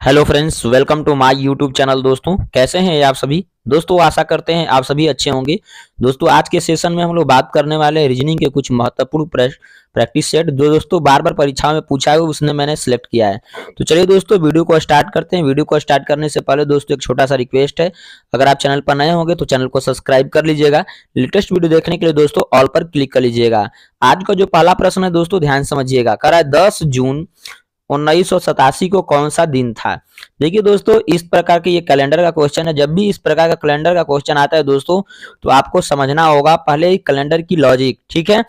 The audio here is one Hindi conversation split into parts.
Hello friends, welcome to my YouTube channel. दोस्तों, कैसे हैं आप सभी? दोस्तों, आशा करते हैं आप सभी अच्छे होंगे। दोस्तों, आज के सेशन में हम लोग बात करने वाले हैं रीजनिंग के कुछ महत्वपूर्ण प्रैक्टिस सेट जो दोस्तों बार बार परीक्षा में पूछा है, उसने मैंने सिलेक्ट किया है। तो चलिए दोस्तों, वीडियो को स्टार्ट करते हैं। वीडियो को स्टार्ट करने से पहले दोस्तों एक छोटा सा रिक्वेस्ट है, अगर आप चैनल पर नए होंगे तो चैनल को सब्सक्राइब कर लीजिएगा। लेटेस्ट वीडियो देखने के लिए दोस्तों ऑल पर क्लिक कर लीजिएगा। आज का जो पहला प्रश्न है दोस्तों, ध्यान समझिएगा। कह रहा है 10 जून 1987 को कौन सा दिन था? देखिए दोस्तों, इस प्रकार के ये कैलेंडर का क्वेश्चन है। जब भी इस प्रकार का कैलेंडर का क्वेश्चन आता है दोस्तों, तो आपको समझना होगा पहले ही कैलेंडर की लॉजिक। ठीक है,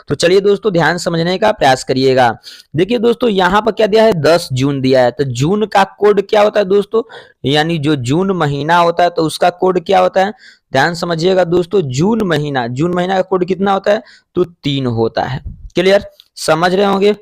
तो चलिए दोस्तों ध्यान समझने का प्रयास करिएगा। देखिए दोस्तों, यहाँ पर क्या दिया है? 10 जून दिया है। तो जून का कोड क्या होता है दोस्तों? यानी जो जून महीना होता है तो उसका कोड क्या होता है? ध्यान समझिएगा दोस्तों, जून महीना का कोड कितना होता है? तो 3 होता है। क्लियर, समझ रहे होंगे।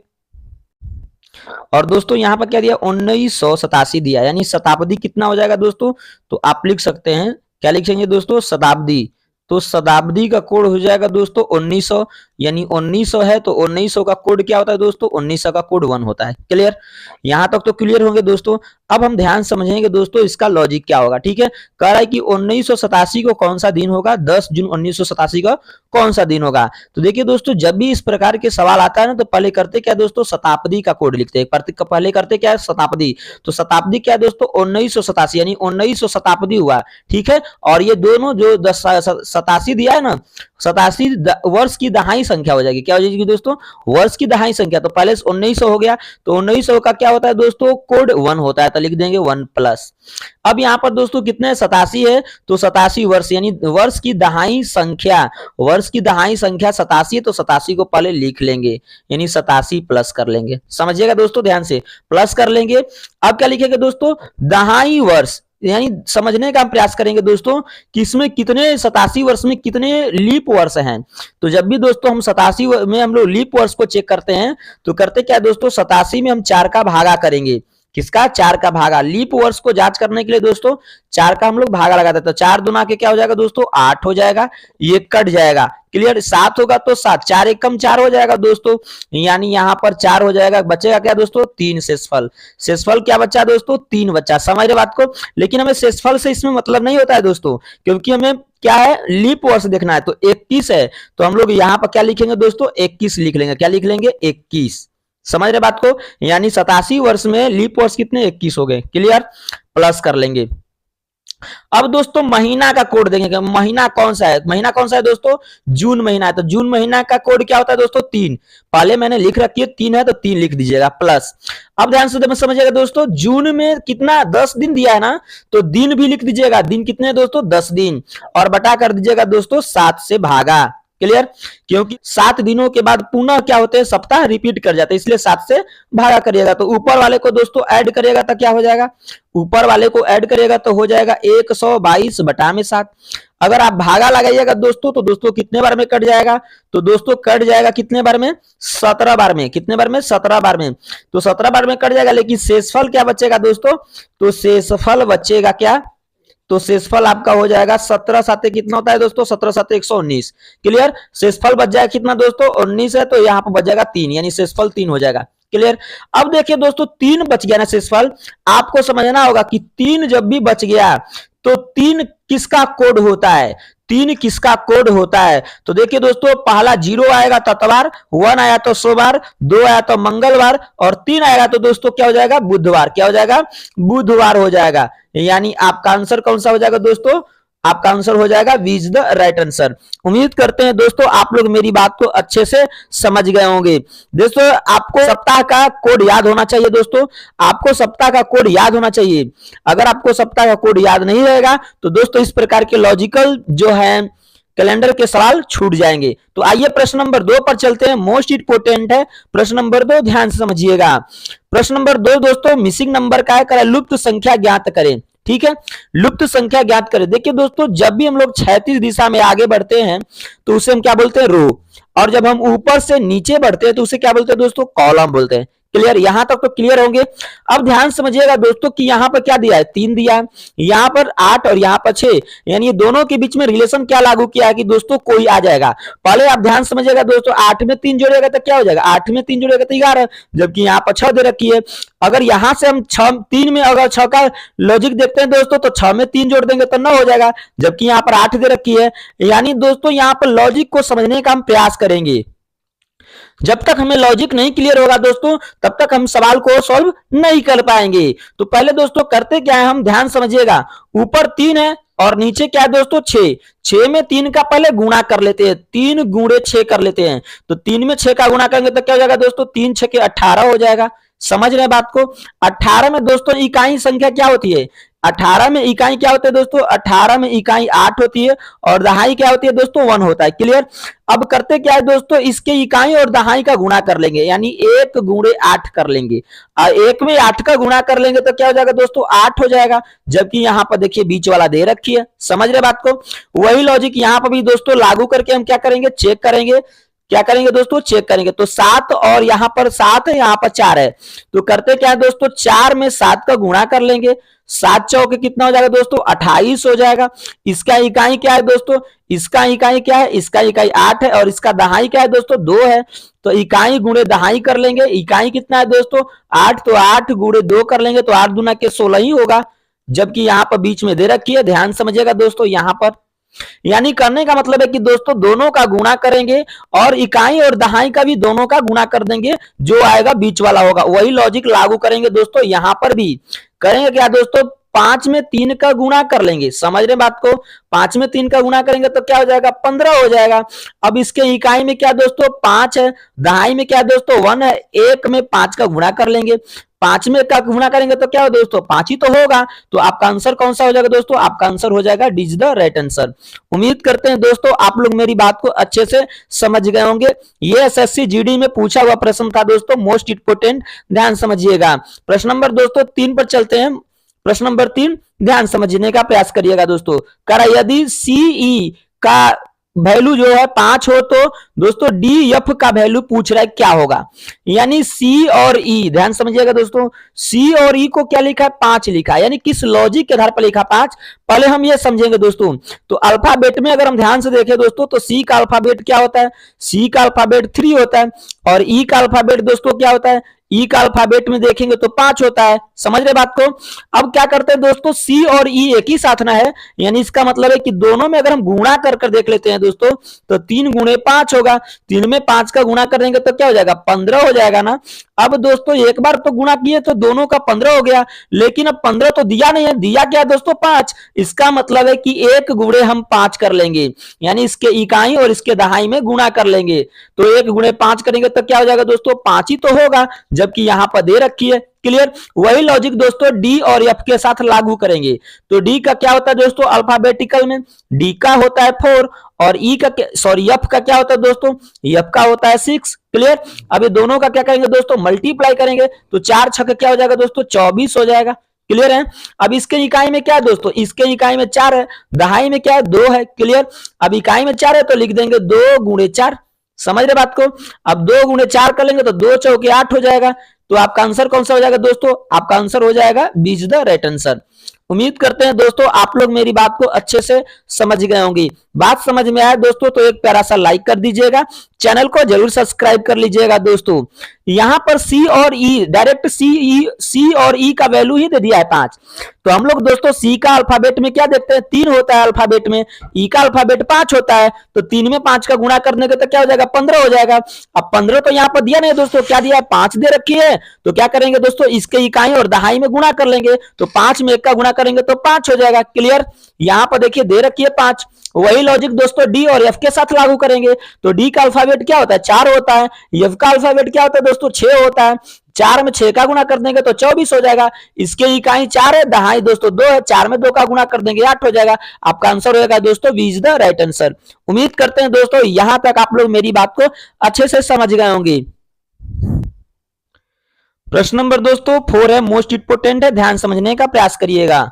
और दोस्तों यहाँ पर क्या दिया? 1987 दिया, यानी शताब्दी कितना हो जाएगा दोस्तों? तो आप लिख सकते हैं, क्या लिखेंगे दोस्तों? शताब्दी। तो शताब्दी का कोड हो जाएगा दोस्तों 1900, यानी 1900 है तो 1900 का कोड क्या होता है दोस्तों? 1900 का कोड 1 होता है। क्लियर, यहां तक तो क्लियर होंगे दोस्तों। अब हम ध्यान समझेंगे दोस्तों इसका लॉजिक क्या होगा। ठीक है, कह रहा है कि 1987 को कौन सा दिन होगा? 10 जून 1987 का कौन सा दिन होगा? तो देखिए दोस्तों, जब भी इस प्रकार के सवाल आता है ना, तो पहले करते क्या दोस्तों? शताब्दी का कोड लिखते हैं। पहले करते क्या है? शताब्दी। तो शताब्दी क्या है दोस्तों? 1987, यानी 1900 शताब्दी हुआ। ठीक है, और ये दोनों जो 87 दिया है ना, 87 वर्ष की दहाई संख्या हो जाएगी। क्या हो जाएगी दोस्तों? वर्ष की दहाई संख्या। तो पहले 1900 हो गया, तो 1900 का क्या होता है दोस्तों? कोड 1 होता है, तो लिख देंगे 1 प्लस। अब यहाँ पर दोस्तों कितने? 87 है, तो 87 वर्ष, यानी वर्ष की दहाई संख्या। वर्ष की दहाई संख्या 87 है, तो 87 को पहले लिख लेंगे, यानी 87 प्लस कर लेंगे। समझिएगा दोस्तों, ध्यान से प्लस कर लेंगे। अब क्या लिखेंगे दोस्तों? दहाई वर्ष, यानी समझने का हम प्रयास करेंगे दोस्तों कि इसमें कितने 87 वर्ष में कितने लीप वर्ष हैं। तो जब भी दोस्तों हम 87 में हम लोग लीप वर्ष को चेक करते हैं, तो करते क्या दोस्तों? 87 में हम 4 का भागा करेंगे। किसका? 4 का भागा। लीप वर्ष को जांच करने के लिए दोस्तों 4 का हम लोग भागा लगाते हैं। तो 4 दूना के क्या हो जाएगा दोस्तों? 8 हो जाएगा, ये कट जाएगा। क्लियर, 7 होगा तो 7, 4 एकम 4 हो जाएगा दोस्तों, यानी यहां पर 4 हो जाएगा। बचेगा क्या दोस्तों? 3 शेषफल। शेषफल क्या बचा दोस्तों? 3 बचा। समझ रहे बात को? लेकिन हमें शेषफल से इसमें मतलब नहीं होता है दोस्तों, क्योंकि हमें क्या है? लीप वर्ष देखना है। तो 21 है, तो हम लोग यहाँ पर क्या लिखेंगे दोस्तों? 21 लिख लेंगे। क्या लिख लेंगे? 21। समझ रहे बात को? यानी 87 वर्ष में लीप वर्ष कितने? 21 हो गए। क्लियर, प्लस कर लेंगे। अब दोस्तों महीना का कोड देखेंगे। महीना कौन सा है? महीना कौन सा है दोस्तों? जून महीना है। तो जून महीना का कोड क्या होता है दोस्तों? 3। पहले मैंने लिख रखी है 3 है, तो 3 लिख दीजिएगा प्लस। अब ध्यान से समझिएगा दोस्तों, जून में कितना? 10 दिन दिया है ना, तो दिन भी लिख दीजिएगा। दिन कितने हैं दोस्तों? 10 दिन, और बटा कर दीजिएगा दोस्तों 7 से भागा। क्लियर, क्योंकि 7 दिनों के बाद पुनः क्या होते हैं? सप्ताह रिपीट कर जाते हैं, इसलिए 7 से भागा करिएगा। तो ऊपर वाले को दोस्तों ऐड करिएगा तो क्या हो जाएगा? ऊपर वाले को ऐड करिएगा तो हो जाएगा 122 बटा में 7। अगर आप भागा लगाइएगा दोस्तों, तो दोस्तों कितने बार में कट जाएगा? तो दोस्तों कट जाएगा कितने बार में? 17 बार में। कितने बार में? 17 बार में। तो 17 बार में कट जाएगा, लेकिन शेषफल क्या बचेगा दोस्तों? तो शेषफल बचेगा क्या? तो शेषफल आपका हो जाएगा 17 साते कितना होता है दोस्तों? 17 साते 119। क्लियर, शेषफल बच जाएगा कितना दोस्तों? 19 है, तो यहाँ पर बच जाएगा 3, यानी शेषफल 3 हो जाएगा। क्लियर, अब देखिए दोस्तों 3 बच गया ना शेषफल। आपको समझना होगा कि 3 जब भी बच गया तो 3 किसका कोड होता है? 3 किसका कोड होता है? तो देखिए दोस्तों, पहला 0 आएगा तो इतवार, 1 आया तो सोमवार, 2 आया तो मंगलवार, और 3 आएगा तो दोस्तों क्या हो जाएगा? बुधवार। क्या हो जाएगा? बुधवार हो जाएगा। यानी आपका आंसर कौन सा हो जाएगा दोस्तों? आपका आंसर हो जाएगा विच द राइट आंसर। उम्मीद करते हैं दोस्तों आप लोग मेरी बात को अच्छे से समझ गए होंगे। दोस्तों आपको सप्ताह का कोड याद होना चाहिए। दोस्तों आपको सप्ताह का कोड याद होना चाहिए। अगर आपको सप्ताह का कोड याद नहीं रहेगा तो दोस्तों इस प्रकार के लॉजिकल जो है कैलेंडर के सवाल छूट जाएंगे। तो आइए प्रश्न नंबर 2 पर चलते हैं। मोस्ट इंपोर्टेंट है प्रश्न नंबर 2, ध्यान से समझिएगा। प्रश्न नंबर 2 दोस्तों मिसिंग नंबर का है, लुप्त संख्या ज्ञात करें। ठीक है, लुप्त संख्या ज्ञात करें। देखिए दोस्तों, जब भी हम लोग क्षैतिज दिशा में आगे बढ़ते हैं तो उसे हम क्या बोलते हैं? रो, और जब हम ऊपर से नीचे बढ़ते हैं तो उसे क्या बोलते हैं दोस्तों? कॉलम बोलते हैं। क्लियर, यहां तक तो क्लियर होंगे। अब ध्यान समझिएगा दोस्तों कि यहां पर क्या दिया है, 3 दिया है, यहां पर 8 और यहां पर 6, यानी ये दोनों के बीच में रिलेशन क्या लागू किया है कि दोस्तों कोई आ जाएगा। पहले आप ध्यान समझिएगा दोस्तों, 8 में 3 जोड़ेगा तो क्या हो जाएगा, 8 में 3 जोड़ेगा तो 11, जबकि यहां पर 6 दे रखी है। अगर यहां से हम 3 में अगर 6 का लॉजिक देखते हैं दोस्तों, तो 6 में 3 जोड़ देंगे तो 9 हो जाएगा, जबकि यहां पर 8 दे रखी है। यानी दोस्तों यहां पर लॉजिक को समझने का हम प्रयास करेंगे। जब तक हमें लॉजिक नहीं क्लियर होगा दोस्तों, तब तक हम सवाल को सॉल्व नहीं कर पाएंगे। तो पहले दोस्तों करते क्या है, हम ध्यान समझिएगा, ऊपर 3 है और नीचे क्या है दोस्तों 6, 6 में 3 का पहले गुणा कर लेते हैं, 3 गुणे 6 कर लेते हैं। तो 3 में 6 का गुणा करेंगे तो क्या हो जाएगा दोस्तों, 3 6 के 18 हो जाएगा। समझ रहे हैं बात को। 18 में दोस्तों इकाई संख्या क्या होती है, 18 में इकाई क्या होती है दोस्तों, 18 में इकाई 8 होती है और दहाई क्या होती है दोस्तों 1 होता है। क्लियर। अब करते क्या है दोस्तों, इसके इकाई और दहाई का गुणा कर लेंगे, यानी 1 गुणे 8 कर लेंगे। 1 में 8 का गुणा कर लेंगे तो क्या हो जाएगा दोस्तों 8 हो जाएगा, जबकि यहां पर देखिए बीच वाला दे रखी है। समझ रहे बात को। वही लॉजिक यहां पर भी दोस्तों लागू करके हम क्या करेंगे, चेक करेंगे। क्या करेंगे दोस्तों, चेक करेंगे। तो 7 और यहां पर 7 है, यहां पर 4 है, तो करते क्या है दोस्तों, 4 में 7 का गुणा कर लेंगे। 7 चौके कितना हो जाएगा दोस्तों 28 हो जाएगा। इसका इकाई क्या है दोस्तों, इसका इकाई क्या है, इसका इकाई 8 है और इसका दहाई क्या है दोस्तों 2 है। तो इकाई गुणे दहाई कर लेंगे। इकाई कितना है दोस्तों 8, तो 8 गुणे 2 कर लेंगे तो 8 दूना के 16 ही होगा, जबकि यहां पर बीच में दे रखी है। ध्यान समझिएगा दोस्तों यहां पर, यानी करने का मतलब है कि दोस्तों दोनों का गुणा करेंगे और इकाई और दहाई का भी दोनों का गुणा कर देंगे, जो आएगा बीच वाला होगा। वही लॉजिक लागू करेंगे दोस्तों यहां पर भी। करेंगे क्या दोस्तों, 5 में 3 का गुणा कर लेंगे। समझ रहे बात को। 5 में 3 का गुणा करेंगे तो क्या हो जाएगा 15 हो जाएगा। अब इसके इकाई में क्या दोस्तों 5 है, दहाई में क्या दोस्तों 1 है। 1 में 5 का गुणा कर लेंगे, 5 में का गुणा करेंगे तो क्या हो दोस्तों 5 ही तो होगा। तो आपका आंसर कौन सा हो जाएगा दोस्तों, आपका आंसर हो जाएगा D is the right answer. उम्मीद करते हैं दोस्तों आप लोग मेरी बात को अच्छे से समझ गए होंगे। ये एसएससी जीडी में पूछा हुआ प्रश्न था दोस्तों, मोस्ट इंपोर्टेंट। ध्यान समझिएगा। प्रश्न नंबर दोस्तों 3 पर चलते हैं। प्रश्न नंबर 3 ध्यान समझने का प्रयास करिएगा दोस्तों। करा यदि सीई का वैल्यू जो है 5 हो तो दोस्तों डी एफ का वैल्यू पूछ रहा है क्या होगा। यानी सी और ई, ध्यान समझिएगा दोस्तों, सी और ई को क्या लिखा है 5 लिखा है, यानी किस लॉजिक के आधार पर लिखा 5, पहले हम ये समझेंगे दोस्तों। तो अल्फाबेट में अगर हम ध्यान से देखें दोस्तों, तो सी का अल्फाबेट क्या होता है, सी का अल्फाबेट 3 होता है और ई का अल्फाबेट दोस्तों क्या होता है, ई का अल्फाबेट में देखेंगे तो 5 होता है। समझ रहे बात को। अब क्या करते हैं दोस्तों, सी और ई एक ही साथ ना है, यानी इसका मतलब है कि दोनों में अगर हम गुणा कर देख लेते हैं दोस्तों, तो 3 गुणे 5 होगा। 3 में 5 का गुणा कर देंगे तो क्या हो जाएगा 15 हो जाएगा ना। अब दोस्तों एक बार तो गुणा किए तो दोनों का 15 हो गया, लेकिन अब 15 तो दिया नहीं है, दिया क्या दोस्तों 5। इसका मतलब है कि 1 गुणे हम 5 कर लेंगे, यानी इसके इकाई और इसके दहाई में गुणा कर लेंगे। तो 1 गुणे 5 करेंगे तो क्या हो जाएगा दोस्तों 5 ही तो होगा, जबकि यहां पर दे रखी है। क्लियर। वही लॉजिक दोस्तों डी और एफ के साथ लागू करेंगे। तो डी का क्या होता है दोस्तों, अल्फाबेटिकल में डी का होता है 4 और ई का सॉरी एफ का क्या होता है दोस्तों, एफ का होता है 6। क्लियर। अब ये दोनों का क्या करेंगे दोस्तों, मल्टीप्लाई करेंगे तो 4 6 क्या हो जाएगा दोस्तों 24 हो जाएगा। क्लियर है। अब इसके इकाई में क्या है दोस्तों, इसके इकाई में 4 है, दहाई में क्या है 2 है। क्लियर। अब इकाई में 4 है तो लिख देंगे 2 गुणे 4। समझ रहे बात को। अब 2 गुणे 4 कर लेंगे तो 2 चौके 8 हो जाएगा। तो आपका आंसर कौन सा हो जाएगा दोस्तों, आपका आंसर हो जाएगा B is the right answer. उम्मीद करते हैं दोस्तों आप लोग मेरी बात को अच्छे से समझ गए होंगे। बात समझ में आया दोस्तों तो एक प्यारा सा लाइक कर दीजिएगा, चैनल को जरूर सब्सक्राइब कर लीजिएगा दोस्तों। यहां पर सी और ई डायरेक्ट सी और ई का वैल्यू ही दे दिया है 5। तो हम लोग दोस्तों सी का अल्फाबेट में क्या देखते हैं 3 होता है अल्फाबेट में, ई का अल्फाबेट 5 होता है। तो 3 में 5 का गुणा करने के तो क्या हो जाएगा 15 हो जाएगा। अब 15 तो यहाँ पर दिया नहीं दोस्तों, क्या दिया है 5 दे रखी है। तो क्या करेंगे दोस्तों, इसके इकाई और दहाई में गुणा कर लेंगे। तो 5 में 1 का गुणा करेंगे तो 5 हो जाएगा। क्लियर। यहाँ पर देखिए दे रखी है 5। वही लॉजिक दोस्तों डी और एफ के साथ लागू करेंगे। तो डी का अल्फाबेट क्या होता है 4 होता है, एफ का अल्फाबेट क्या होता है दोस्तों 6 होता है। 4 में 6 का गुणा कर देंगे तो 24 हो जाएगा। इसके इकाई 4 है, दहाई दोस्तों 2 है, 4 में 2 का गुणा कर देंगे 8 हो जाएगा। आपका आंसर होगा दोस्तों B is the right answer. उम्मीद करते हैं दोस्तों यहां तक आप लोग मेरी बात को अच्छे से समझ गए होंगे। प्रश्न नंबर दोस्तों 4 है, मोस्ट इंपोर्टेंट है, ध्यान समझने का प्रयास करिएगा।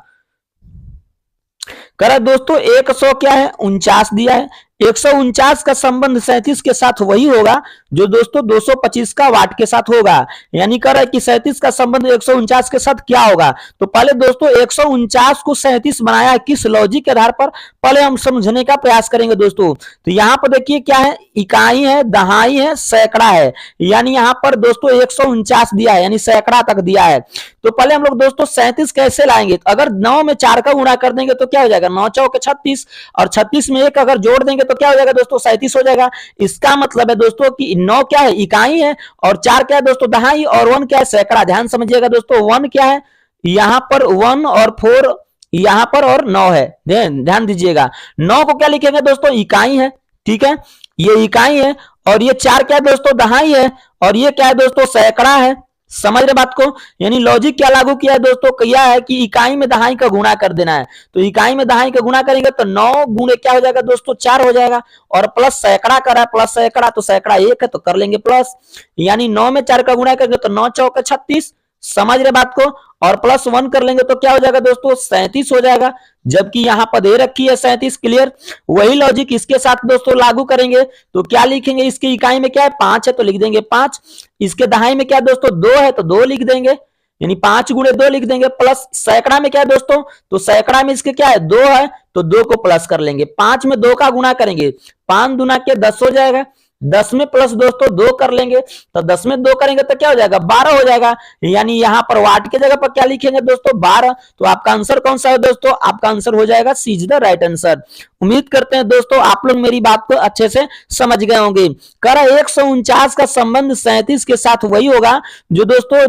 करा दोस्तों 100 क्या है 49 दिया है, 149 का संबंध 37 के साथ वही होगा जो दोस्तों 225 का वाट के साथ होगा। यानी कह रहा है कि 37 का संबंध 149 के साथ क्या होगा। तो पहले दोस्तों 149 को 37 बनाया किस लॉजिक के आधार पर, पहले हम समझने का प्रयास करेंगे दोस्तों। तो यहाँ पर देखिए क्या है, इकाई है, दहाई है, सैकड़ा है। यानी यहाँ पर दोस्तों 149 दिया है, यानी सैकड़ा तक दिया है। तो पहले हम लोग दोस्तों 37 कैसे लाएंगे, अगर 9 में 4 का गुणा कर देंगे तो क्या हो जाएगा, 9 चौके 36, और 36 में 1 अगर जोड़ देंगे तो क्या हो जाएगा दोस्तों, 37 हो जाएगा। इसका मतलब है दोस्तों कि 9 क्या है, इकाई है, और 4 क्या है दोस्तों, दहाई, और 1 क्या है, सैकड़ा। ध्यान समझिएगा दोस्तों, 1 क्या है, यहां पर 1 और 4 यहां पर, और 9 है। ध्यान दीजिएगा, 9 को क्या लिखेंगे दोस्तों, इकाई है, ठीक है, ये इकाई है, और ये 4 क्या है दोस्तों, दहाई है, और ये क्या है दोस्तों, सैकड़ा है। समझ रहे बात को, यानी लॉजिक क्या लागू किया है दोस्तों, किया है कि इकाई में दहाई का गुणा कर देना है। तो इकाई में दहाई का गुणा करेंगे तो 9 गुणे क्या हो जाएगा दोस्तों, 4 हो जाएगा, और प्लस सैकड़ा कर रहा है, प्लस सैकड़ा तो सैकड़ा 1 है तो कर लेंगे प्लस, यानी 9 में 4 का गुणा करेंगे तो 9 चौके 36। समझ रहे बात को, और प्लस 1 कर लेंगे तो क्या हो जाएगा दोस्तों, 37 हो जाएगा, जबकि यहां पर दे रखी है 37। क्लियर, वही लॉजिक इसके साथ दोस्तों लागू करेंगे। तो क्या लिखेंगे, इसकी इकाई में क्या है, 5 है तो लिख देंगे 5, इसके दहाई में क्या है दोस्तों, 2 है तो 2 लिख देंगे, यानी 5 गुणे 2 लिख देंगे, प्लस सैकड़ा में क्या है दोस्तों, तो सैकड़ा में इसके क्या है, 2 है तो 2 को प्लस कर लेंगे, 5 में 2 का गुणा करेंगे, 5 दूना के 10 हो जाएगा, 10 में प्लस दोस्तों 2 कर लेंगे, तो 10 में 2 करेंगे तो क्या हो जाएगा, 12 हो जाएगा। यानी यहां पर वाट के जगह पर क्या लिखेंगे दोस्तों, 12। तो आपका आंसर कौन सा है दोस्तों, आपका आंसर हो जाएगा सी इज द राइट आंसर। उम्मीद करते हैं दोस्तों आप लोग मेरी बात को अच्छे से समझ गए होंगे। कह रहा 149 का संबंध 37 के साथ वही होगा जो दोस्तों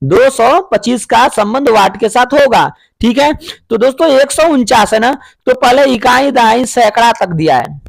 225 का संबंध वाट के साथ होगा। ठीक है, तो दोस्तों 149 है ना, तो पहले इकाई दहाई सैकड़ा तक दिया है,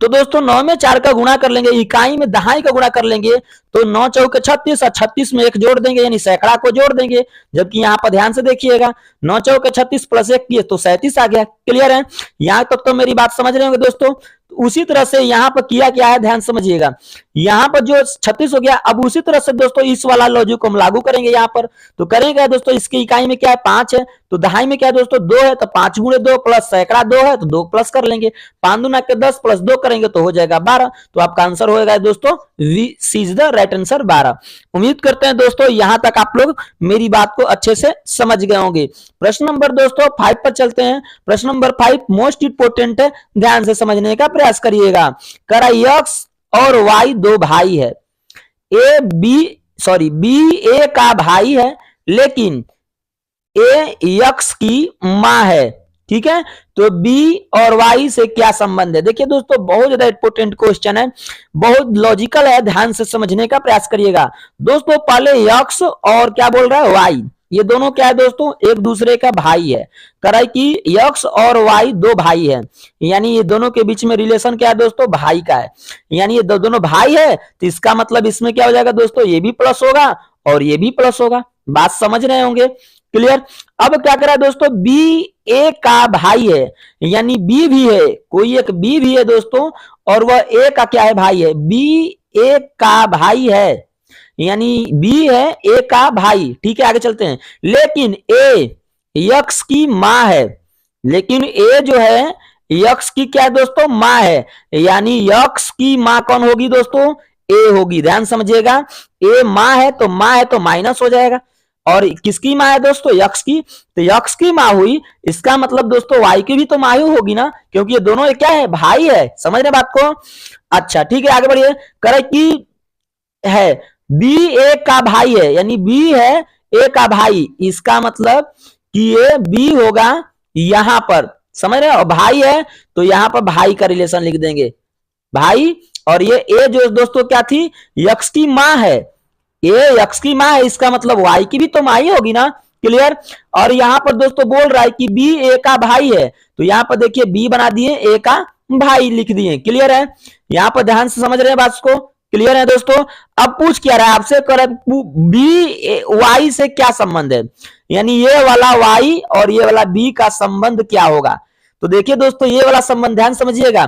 तो दोस्तों 9 में 4 का गुणा कर लेंगे, इकाई में दहाई का गुणा कर लेंगे, तो 9 चौके 36, और 36 में 1 जोड़ देंगे, यानी सैकड़ा को जोड़ देंगे। जबकि यहां पर ध्यान से देखिएगा, 9 चौके 36 प्लस 1 किए तो 37 आ गया। क्लियर है, यहां तक तो मेरी बात समझ रहे होंगे दोस्तों। उसी तरह से यहां पर किया क्या है, ध्यान समझिएगा, यहां पर जो 36 हो गया, अब उसी तरह से दोस्तों इस वाला लॉजिक को हम लागू करेंगे यहां पर। तो करेंगे दोस्तों, इसकी इकाई में क्या है, 5 है, तो दहाई में क्या है दोस्तों, 2 है, तो 5 गुणे 2 प्लस सैकड़ा 2 है तो 2 प्लस कर लेंगे, 5 दूना के 10 प्लस 2 करेंगे तो हो जाएगा 12। तो आपका आंसर होगा दोस्तों सी इज द राइट आंसर 12। उम्मीद करते हैं दोस्तों यहां तक आप लोग मेरी बात को अच्छे से समझ गए होंगे। प्रश्न नंबर दोस्तों 5 पर चलते हैं। प्रश्न नंबर 5 मोस्ट इंपोर्टेंट है, ध्यान से समझने का प्रयास करिएगा। करा एक्स और वाई दो भाई है, बी ए का भाई है, लेकिन ए यक्स की मां है। ठीक है, तो बी और वाई से क्या संबंध है। देखिए दोस्तों बहुत ज्यादा इंपोर्टेंट क्वेश्चन है, बहुत लॉजिकल है, ध्यान से समझने का प्रयास करिएगा। दोस्तों पहले यक्स और क्या बोल रहा है, वाई, ये दोनों क्या है दोस्तों, एक दूसरे का भाई है। कराई कि यक्स और वाई दो भाई है, यानी ये दोनों के बीच में रिलेशन क्या है दोस्तों, भाई का है, यानी ये दोनों भाई है, तो इसका मतलब इसमें क्या हो जाएगा दोस्तों, ये भी प्लस होगा और ये भी प्लस होगा। बात समझ रहे होंगे, क्लियर। अब क्या करा दोस्तों, बी ए का भाई है, यानी बी भी है, कोई एक बी भी है दोस्तों, और वह ए का क्या है, भाई है, बी ए का भाई है, यानी बी है ए का भाई। ठीक है, आगे चलते हैं। लेकिन ए यक्स की मां है, लेकिन ए जो है यक्स की क्या है दोस्तों, मां है, यानी यक्स की मां कौन होगी दोस्तों, ए होगी। ध्यान समझिएगा, ए मां है तो माइनस हो जाएगा, और किसकी मां है दोस्तों, यक्स की, तो यक्स की मां हुई, इसका मतलब दोस्तों वाई की भी तो मां ही होगी ना, क्योंकि ये दोनों क्या है, भाई है। समझ रहे बात को। अच्छा ठीक है, आगे बढ़िए। करे की है बी ए का भाई है, यानी बी है ए का भाई, इसका मतलब कि ये बी होगा यहां पर। समझ रहे हो, भाई है तो यहां पर भाई का रिलेशन लिख देंगे, भाई, और ये ए जो दोस्तों क्या थी, यक्स की मां है, ए यक्स की मां है, इसका मतलब वाई की भी तो मां ही होगी ना। क्लियर। और यहां पर दोस्तों बोल रहा है कि बी ए का भाई है, तो यहां पर देखिए बी बना दिए, ए का भाई लिख दिए। क्लियर है, यहां पर ध्यान से समझ रहे हैं बात को। क्लियर है दोस्तों। अब पूछ क्या रहा है आपसे, बी वाई से क्या संबंध है, यानी ये वाला वाई और ये वाला बी का संबंध क्या होगा। तो देखिए दोस्तों ये वाला संबंध ध्यान समझिएगा,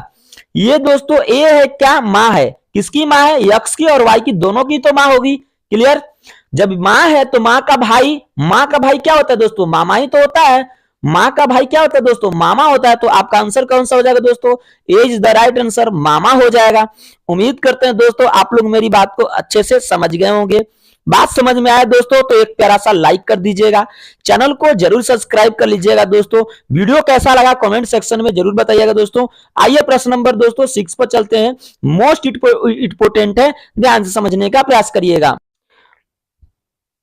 ये दोस्तों ए है क्या, मां है, किसकी मां है, यक्स की और वाई की, दोनों की तो मां होगी। क्लियर। जब मां है तो मां का भाई क्या होता है दोस्तों, मामा ही तो होता है, माँ का भाई क्या होता है दोस्तों? मामा होता है। तो आपका आंसर कौन सा हो जाएगा दोस्तों? ए इज द राइट आंसर, मामा हो जाएगा। उम्मीद करते हैं दोस्तों आप लोग मेरी बात को अच्छे से समझ गए होंगे। बात समझ में आया दोस्तों तो एक प्यारा सा लाइक कर दीजिएगा, चैनल को जरूर सब्सक्राइब कर लीजिएगा दोस्तों। वीडियो कैसा लगा कमेंट सेक्शन में जरूर बताइएगा दोस्तों। आइए प्रश्न नंबर दोस्तों 6 पर चलते हैं। मोस्ट इंपोर्टेंट है, ध्यान से समझने का प्रयास करिएगा।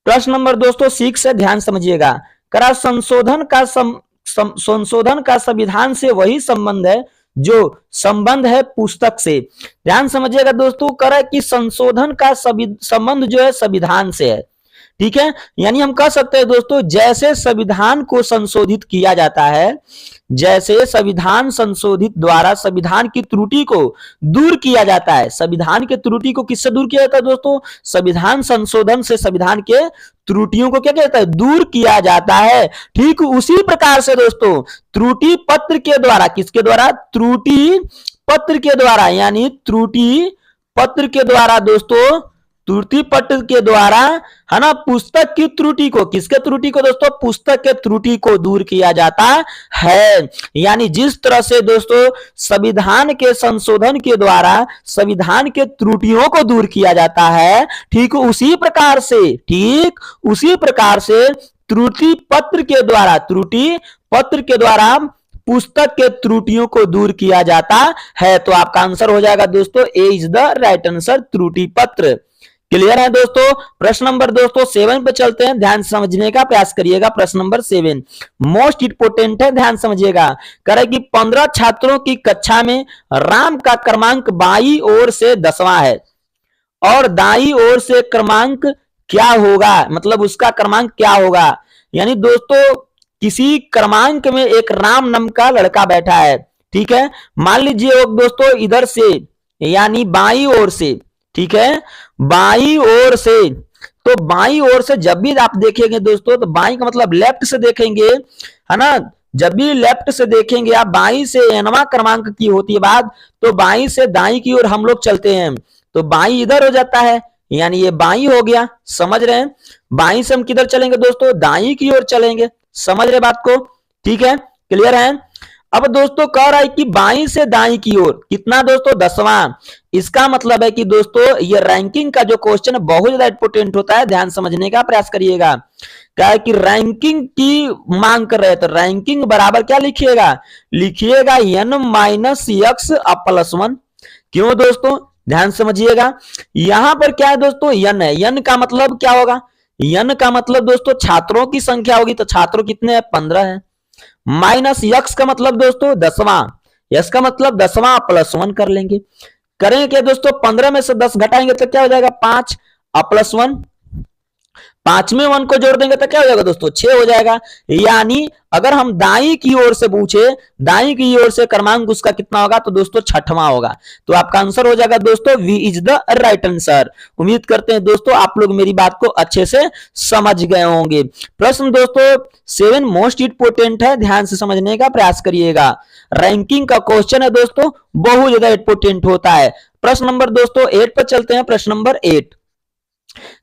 प्रश्न नंबर दोस्तों 6 है, ध्यान समझिएगा। करा संशोधन का संविधान से वही संबंध है जो संबंध है पुस्तक से। ध्यान समझिएगा दोस्तों, करा कि संशोधन का संबंध जो है संविधान से है। ठीक है, यानी हम कह सकते हैं दोस्तों जैसे संविधान को संशोधित किया जाता है, जैसे संविधान संशोधित द्वारा संविधान की त्रुटि को दूर किया जाता है। संविधान के त्रुटि को किससे दूर किया जाता है दोस्तों? संविधान संशोधन से संविधान के त्रुटियों को क्या कहता है? दूर किया जाता है। ठीक उसी प्रकार से दोस्तों त्रुटि पत्र के द्वारा, किसके द्वारा? त्रुटि पत्र के द्वारा, यानी त्रुटि पत्र के द्वारा दोस्तों, त्रुटि पत्र के द्वारा है ना, पुस्तक की त्रुटि को, किसके त्रुटि को दोस्तों? पुस्तक के त्रुटि को दूर किया जाता है। यानी जिस तरह से दोस्तों संविधान के संशोधन के द्वारा संविधान के त्रुटियों को दूर किया जाता है, ठीक उसी प्रकार से, ठीक उसी प्रकार से त्रुटि पत्र के द्वारा, त्रुटि पत्र के द्वारा पुस्तक के त्रुटियों को दूर किया जाता है। तो आपका आंसर हो जाएगा दोस्तों ए इज द राइट आंसर, त्रुटि पत्र। क्लियर है दोस्तों? प्रश्न नंबर दोस्तों 7 पे चलते हैं, ध्यान समझने का प्रयास करिएगा। प्रश्न नंबर 7 मोस्ट इंपोर्टेंट है, ध्यान समझिएगा। करे कि 15 छात्रों की कक्षा में राम का क्रमांक बाईं ओर से 10वां है और दाईं ओर से क्रमांक क्या होगा? मतलब उसका क्रमांक क्या होगा? यानी दोस्तों किसी क्रमांक में एक राम नाम का लड़का बैठा है। ठीक है, मान लीजिए दोस्तों इधर से, यानी बाईं ओर से, ठीक है, बाईं ओर से। तो बाईं ओर से जब भी आप देखेंगे दोस्तों, तो बाईं का मतलब लेफ्ट से देखेंगे, है ना। जब भी लेफ्ट से देखेंगे आप, बाईं से nवां क्रमांक की होती है बात, तो बाईं से दाईं की ओर हम लोग चलते हैं, तो बाईं इधर हो जाता है, यानी ये बाईं हो गया। समझ रहे हैं? बाईं से हम किधर चलेंगे दोस्तों? दाईं की ओर चलेंगे। समझ रहे बात को? ठीक है, क्लियर है? अब दोस्तों कह रहा है कि बाईं से दाईं की ओर कितना दोस्तों? 10वां। इसका मतलब है कि दोस्तों ये रैंकिंग का जो क्वेश्चन है बहुत ज्यादा इंपोर्टेंट होता है, ध्यान समझने का प्रयास करिएगा। क्या है कि रैंकिंग की मांग कर रहे हैं, तो रैंकिंग बराबर क्या लिखिएगा? लिखिएगा n माइनस एक्स प्लस 1। क्यों दोस्तों? ध्यान समझिएगा, यहां पर क्या है दोस्तों? n है। n का मतलब क्या होगा? n का मतलब दोस्तों छात्रों की संख्या होगी, तो छात्रों कितने हैं? 15 है। माइनस यक्स का मतलब दोस्तों 10वां, यक्स का मतलब 10वां प्लस 1 कर लेंगे। करेंगे क्या दोस्तों? 15 में से 10 घटाएंगे तो क्या हो जाएगा? 5 प्लस 1, 5 में 1 को जोड़ देंगे तो क्या हो जाएगा दोस्तों? 6 हो जाएगा। यानी अगर हम दाईं की ओर से पूछे, दाईं की ओर से क्रमांक उसका कितना होगा? तो दोस्तों 6वां होगा। तो आपका आंसर हो जाएगा दोस्तों B is the right answer. उम्मीद करते हैं दोस्तों आप लोग मेरी बात को अच्छे से समझ गए होंगे। प्रश्न दोस्तों 7 मोस्ट इंपोर्टेंट है, ध्यान से समझने का प्रयास करिएगा। रैंकिंग का क्वेश्चन है दोस्तों, बहुत ज्यादा इंपोर्टेंट होता है। प्रश्न नंबर दोस्तों 8 पर चलते हैं। प्रश्न नंबर 8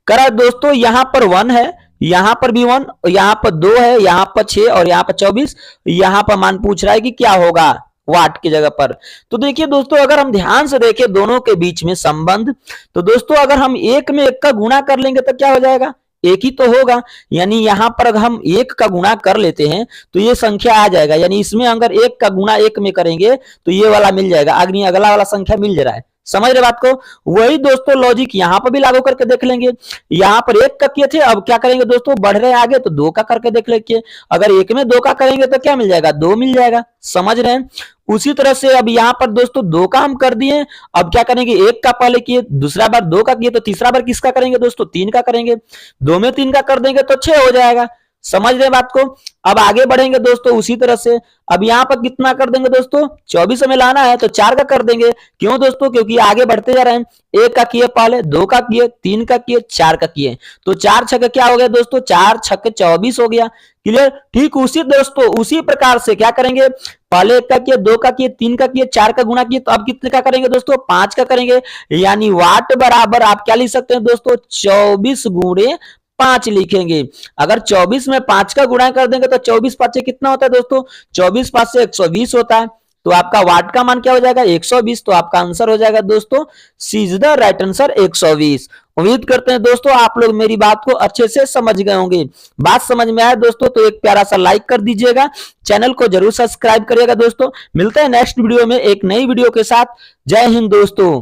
करा दोस्तों, यहां पर 1 है, यहां पर भी 1, यहां पर 2 है, यहां पर 6 और यहां पर 24। यहां पर मान पूछ रहा है कि क्या होगा वाट की जगह पर। तो देखिए दोस्तों अगर हम ध्यान से देखें दोनों के बीच में संबंध, तो दोस्तों अगर हम 1 में 1 का गुणा कर लेंगे तो क्या हो जाएगा? 1 ही तो होगा। यानी यहां पर अगर हम 1 का गुणा कर लेते हैं तो ये संख्या आ जाएगा। यानी इसमें अगर 1 का गुणा 1 में करेंगे तो ये वाला मिल जाएगा, अगला वाला संख्या मिल जा रहा है। समझ रहे बात को? वही दोस्तों लॉजिक यहां पर भी लागू करके देख लेंगे। यहां पर 1 का किए थे, अब क्या करेंगे दोस्तों? बढ़ रहे आगे तो 2 का करके देख लेंगे। अगर 1 में 2 का करेंगे तो क्या मिल जाएगा? 2 मिल जाएगा। समझ रहे हैं? उसी तरह से अब यहां पर दोस्तों 2 का हम कर दिए, अब क्या करेंगे? 1 का पहले किए, दूसरा बार 2 का किए, तो तीसरा बार किसका करेंगे दोस्तों? 3 का करेंगे। 2 में 3 का कर देंगे तो 6 हो जाएगा। समझ रहे बात को? अब आगे बढ़ेंगे दोस्तों उसी तरह से। अब यहां पर कितना कर देंगे दोस्तों? 24 हमें लाना है तो 4 का कर देंगे। क्यों दोस्तों? क्योंकि आगे बढ़ते जा रहे हैं। 1 का किए पहले, 2 का किए, 3 का किए, 4 का किए, तो 4 छक्के क्या हो गया दोस्तों? 4 छक्के 24 हो गया। क्लियर? ठीक उसी दोस्तों उसी प्रकार से क्या करेंगे? पहले 1 का किए, 2 का किए, 3 का किए, 4 का गुणा किए, तो अब कितने का करेंगे दोस्तों? 5 का करेंगे। यानी वाट बराबर आप क्या लिख सकते हैं दोस्तों? 24 गुणे 5 लिखेंगे। अगर 24 में 5 का गुणा कर देंगे तो 24 पाँच कितना होता है दोस्तों, 24 पाँच से 120 होता है। तो आपका वाट का मान क्या हो जाएगा 120। तो आपका आंसर हो जाएगा दोस्तों सी इज द राइट आंसर 120। उम्मीद करते हैं दोस्तों आप लोग मेरी बात को अच्छे से समझ गए होंगे। बात समझ में आया दोस्तों तो एक प्यारा सा लाइक कर दीजिएगा, चैनल को जरूर सब्सक्राइब करिएगा दोस्तों। मिलते हैं नेक्स्ट वीडियो में एक नई वीडियो के साथ। जय हिंद दोस्तों।